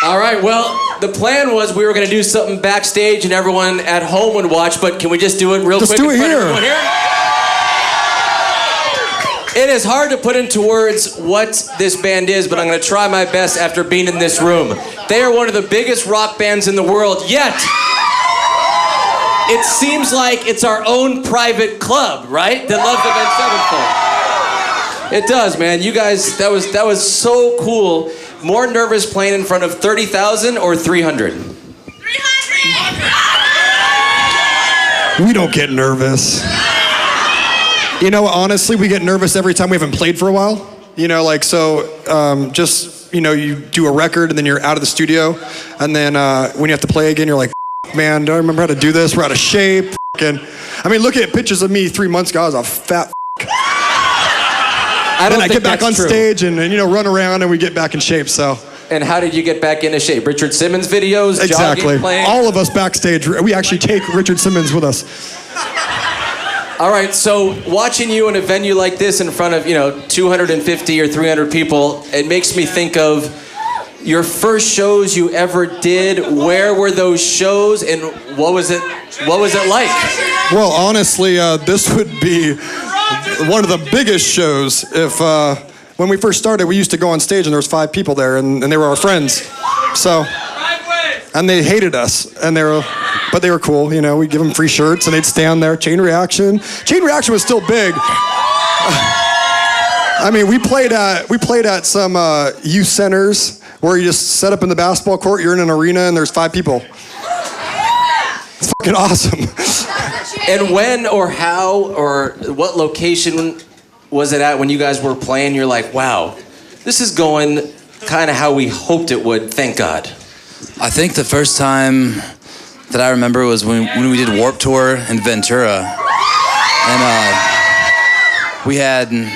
All right, well, the plan was we were going to do something backstage and everyone at home would watch, but can we just do it real quick? Just do it here. It is hard to put into words what this band is, but I'm going to try my best after being in this room. They are one of the biggest rock bands in the world, yet it seems like it's our own private club, right? That loves Avenged Sevenfold. It does, man. You guys, that was so cool. More nervous playing in front of 30,000 or 300? 300! We don't get nervous. You know, honestly, we get nervous every time we haven't played for a while. You know, like, so just, you know, you do a record and then you're out of the studio. And then when you have to play again, you're like, man, don't I remember how to do this? We're out of shape. I mean, look at pictures of me 3 months ago. I was a fat I get back on stage and, you know, run around and we get back in shape, so. And how did you get back into shape? Richard Simmons videos, exactly. Jogging, playing? All of us backstage, we actually take Richard Simmons with us. All right, so watching you in a venue like this in front of, you know, 250 or 300 people, it makes me think of your first shows you ever did. Where were those shows and what was it like? Well, honestly, this would be one of the biggest shows. If when we first started, we used to go on stage and there was 5 people there, and they were our friends. So, and they hated us, but they were cool. You know, we'd give them free shirts, and they'd stand there. Chain Reaction was still big. I mean, we played at some youth centers where you just set up in the basketball court. You're in an arena, and there's 5 people. It's fucking awesome. And when or how or what location was it at when you guys were playing? You're like, wow, this is going kind of how we hoped it would, thank God. I think the first time that I remember was when we did Warped Tour in Ventura. And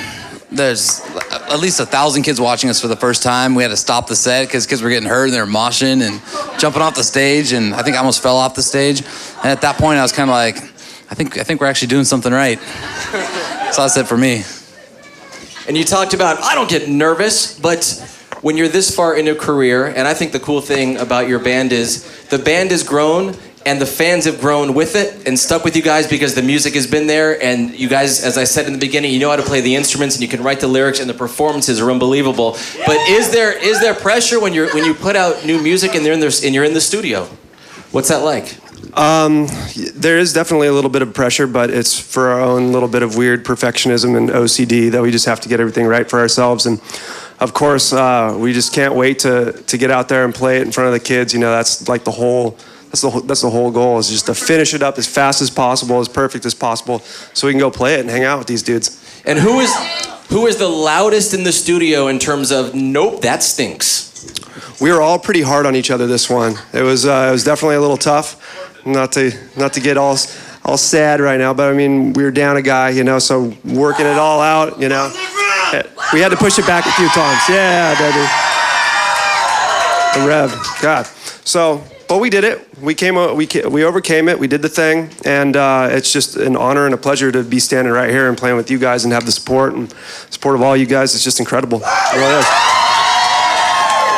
there's at least 1,000 kids watching us for the first time. We had to stop the set because kids were getting hurt and they were moshing and jumping off the stage, and I think I almost fell off the stage. And at that point I was kind of like, I think we're actually doing something right. So I said for me. And you talked about, I don't get nervous, but when you're this far into a career, and I think the cool thing about your band is the band has grown and the fans have grown with it and stuck with you guys because the music has been there, and you guys, as I said in the beginning, you know how to play the instruments and you can write the lyrics, and the performances are unbelievable. But is there pressure when you put out new music and you're in the studio? What's that like? There is definitely a little bit of pressure, but it's for our own little bit of weird perfectionism and OCD that we just have to get everything right for ourselves. And of course, we just can't wait to get out there and play it in front of the kids. You know, that's like the whole goal, is just to finish it up as fast as possible, as perfect as possible, so we can go play it and hang out with these dudes. And who is the loudest in the studio in terms of, nope, that stinks? We were all pretty hard on each other this one. It was definitely a little tough. Not to get all sad right now, but I mean, we were down a guy, you know, so working it all out, you know. We had to push it back a few times. Yeah, baby. The rev, God. So, but we did it. We overcame it. We did the thing, and it's just an honor and a pleasure to be standing right here and playing with you guys and have the support of all you guys. It's just incredible. It really is.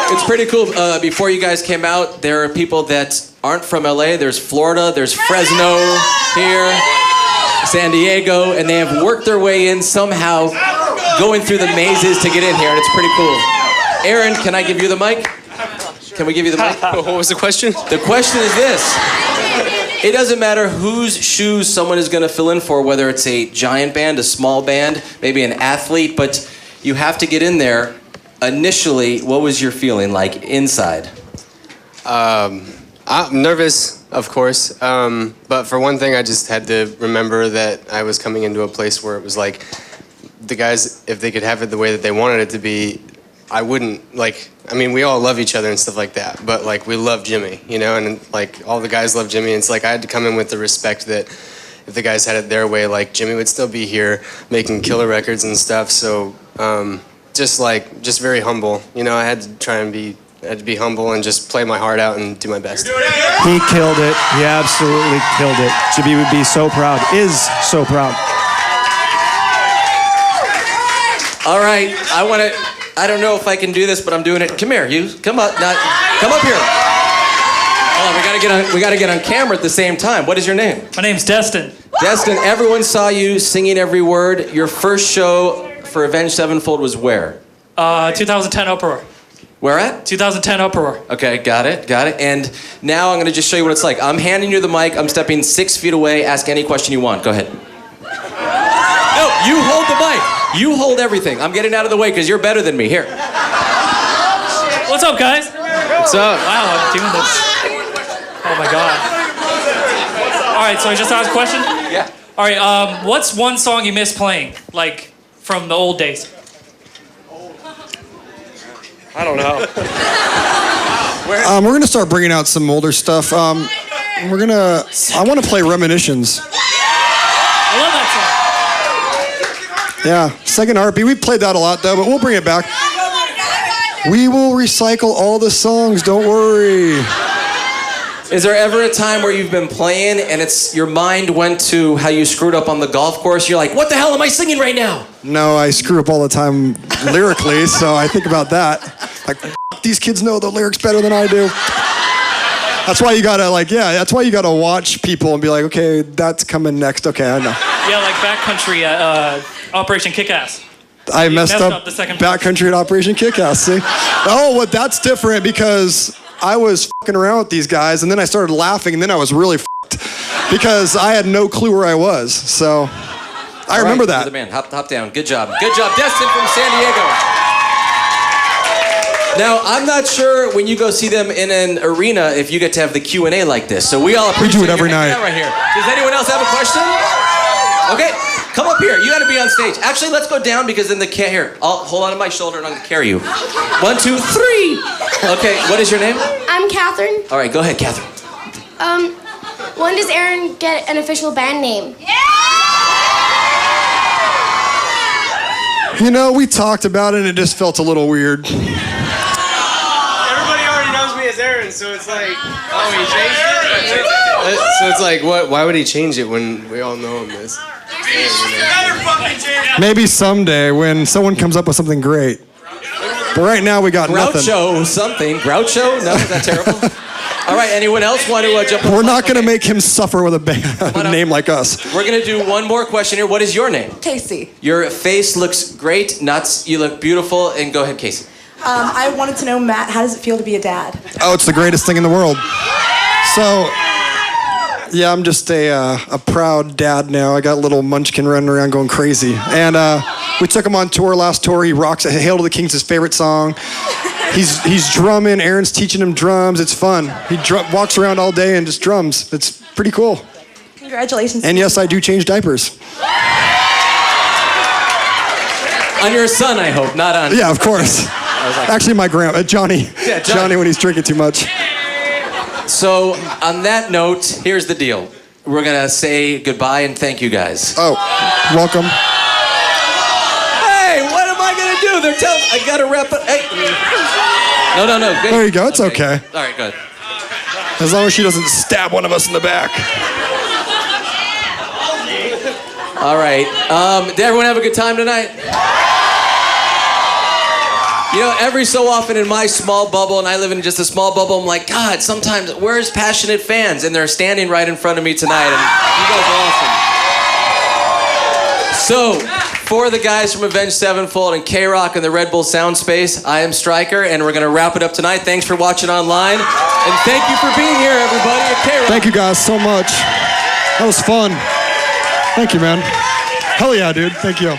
It's pretty cool. Before you guys came out, there are people that aren't from LA. There's Florida, there's Fresno here, San Diego, and they have worked their way in somehow, going through the mazes to get in here, and it's pretty cool. Aaron, can I give you the mic? Can we give you the mic? What was the question? The question is this. It doesn't matter whose shoes someone is going to fill in for, whether it's a giant band, a small band, maybe an athlete, but you have to get in there. Initially, what was your feeling like inside? I'm nervous, of course, but for one thing, I just had to remember that I was coming into a place where it was like, the guys, if they could have it the way that they wanted it to be, I wouldn't, like, I mean, we all love each other and stuff like that, but like, we love Jimmy, you know, and like, all the guys love Jimmy, and it's like, I had to come in with the respect that if the guys had it their way, like, Jimmy would still be here making killer records and stuff, so, just very humble, you know. I had to try and be humble and just play my heart out and do my best. He killed it. He absolutely killed it. Jimmy would be so proud, is so proud. All right, I don't know if I can do this, but I'm doing it. Come here, you. Come up. Come up here. Oh, we gotta get on camera at the same time. What is your name? My name's Destin. Destin, everyone saw you singing every word. Your first show for Avenged Sevenfold was where? 2010 Uproar. Where at? 2010 Uproar. Okay, got it. And now I'm gonna just show you what it's like. I'm handing you the mic. I'm stepping 6 feet away. Ask any question you want. Go ahead. No, you hold the mic. You hold everything. I'm getting out of the way because you're better than me. Here. What's up, guys? What's up? Wow, I'm doing this. Oh my god. All right, so I just asked a question? Yeah. All right, what's one song you miss playing, like from the old days? I don't know. We're gonna start bringing out some older stuff. I want to play Reminiscence. I love that Yeah, Second Heartbeat. We played that a lot though, but we'll bring it back. We will recycle all the songs. Don't worry. Is there ever a time where you've been playing and your mind went to how you screwed up on the golf course? You're like, what the hell am I singing right now? No, I screw up all the time lyrically, so I think about that. Like, these kids know the lyrics better than I do. That's why you gotta watch people and be like, okay, that's coming next. Okay, I know. Yeah, like Backcountry at Operation Kick-Ass. I messed up the second Backcountry at Operation Kick-Ass, see? Oh, well, that's different because I was fucking around with these guys and then I started laughing and then I was really fucked because I had no clue where I was. So I remember that. You're the man. Hop down. Good job. Destin from San Diego. Now, I'm not sure when you go see them in an arena if you get to have the Q&A like this. So we all appreciate do it every night. Right here. Does anyone else have a question? Okay, come up here. You got to be on stage. Actually, let's go down because then here. I'll hold on to my shoulder and I'm going to carry you. 1, 2, 3. Okay, what is your name? I'm Catherine. All right, go ahead, Catherine. When does Aaron get an official band name? You know, we talked about it and it just felt a little weird. Everybody already knows me as Aaron, so it's like, oh, he changed it? So it's like, what? Why would he change it when we all know him as Aaron? Maybe someday when someone comes up with something great. But right now we got nothing. Groucho something. Groucho? No, is that terrible? All right, anyone else want to jump on? We're not going to make him suffer with a name like us. We're going to do one more question here. What is your name? Casey. Your face looks great. Nuts. You look beautiful. And go ahead, Casey. I wanted to know, Matt, how does it feel to be a dad? Oh, it's the greatest thing in the world. So, yeah, I'm just a proud dad now. I got little Munchkin running around going crazy. And we took him on tour last tour. He rocks it. Hail to the King's his favorite song. He's drumming. Aaron's teaching him drums. It's fun. He walks around all day and just drums. It's pretty cool. Congratulations. And yes, I do change diapers. On your son, I hope, not on... Yeah, of course. Actually, my Johnny. Yeah, Johnny when he's drinking too much. So, on that note, here's the deal. We're going to say goodbye and thank you guys. Oh, welcome. Hey, what am I going to do? They're telling... I got to wrap it... Hey. No. Good. There you go. It's okay. All right, good. As long as she doesn't stab one of us in the back. All right. Did everyone have a good time tonight? You know, every so often in my small bubble, and I live in just a small bubble, I'm like, God, sometimes, where's passionate fans? And they're standing right in front of me tonight, and you guys are awesome. So, for the guys from Avenged Sevenfold and KROQ and the Red Bull Sound Space, I am Stryker, and we're going to wrap it up tonight. Thanks for watching online, and thank you for being here, everybody, at KROQ. Thank you guys so much. That was fun. Thank you, man. Hell yeah, dude. Thank you.